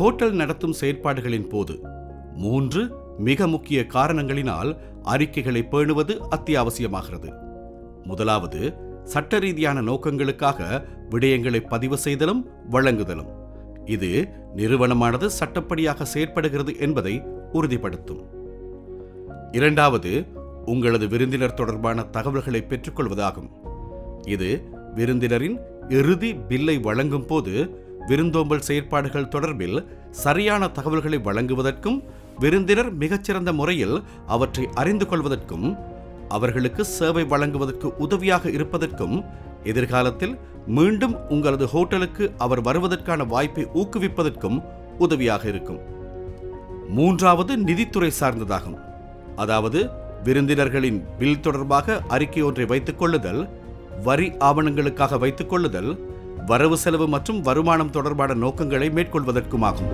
Hotel நடத்தும் செயற்பாடுகளின் போது 3 மிக முக்கிய காரணங்களினால் அறிக்கைகளை பேணுவது அத்தியாவசியமாகிறது. முதலாவது, சட்ட ரீதியான நோக்கங்களுக்காக விடயங்களை பதிவு செய்தலும் வழங்குதலும். இது நிறுவனமானது சட்டப்படியாக செயற்படுகிறது என்பதை உறுதிப்படுத்தும். இரண்டாவது, உங்களது விருந்தினர் தொடர்பான தகவல்களை பெற்றுக்கொள்வதாகும். இது விருந்தினரின் இறுதி பில்லை வழங்கும் போது விருந்தோம்பல் செயற்பாடுகள் தொடர்பில் சரியான தகவல்களை வழங்குவதற்கும் விருந்தினர் மிகச்சிறந்த முறையில் அவற்றை அறிந்து கொள்வதற்கும் அவர்களுக்கு சேவை வழங்குவதற்கு உதவியாக இருப்பதற்கும் எதிர்காலத்தில் மீண்டும் உங்களது ஹோட்டலுக்கு அவர் வருவதற்கான வாய்ப்பை ஊக்குவிப்பதற்கும் உதவியாக இருக்கும். மூன்றாவது, நிதித்துறை சார்ந்ததாகும். அதாவது விருந்தினர்களின் பில் தொடர்பாக அறிக்கை ஒன்றை வைத்துக் கொள்ளுதல், வரி ஆவணங்களுக்காக வைத்துக் கொள்ளுதல், வரவு செலவு மற்றும் வருமானம் தொடர்பான நோக்கங்களை மேற்கொள்வதற்குமாகும்.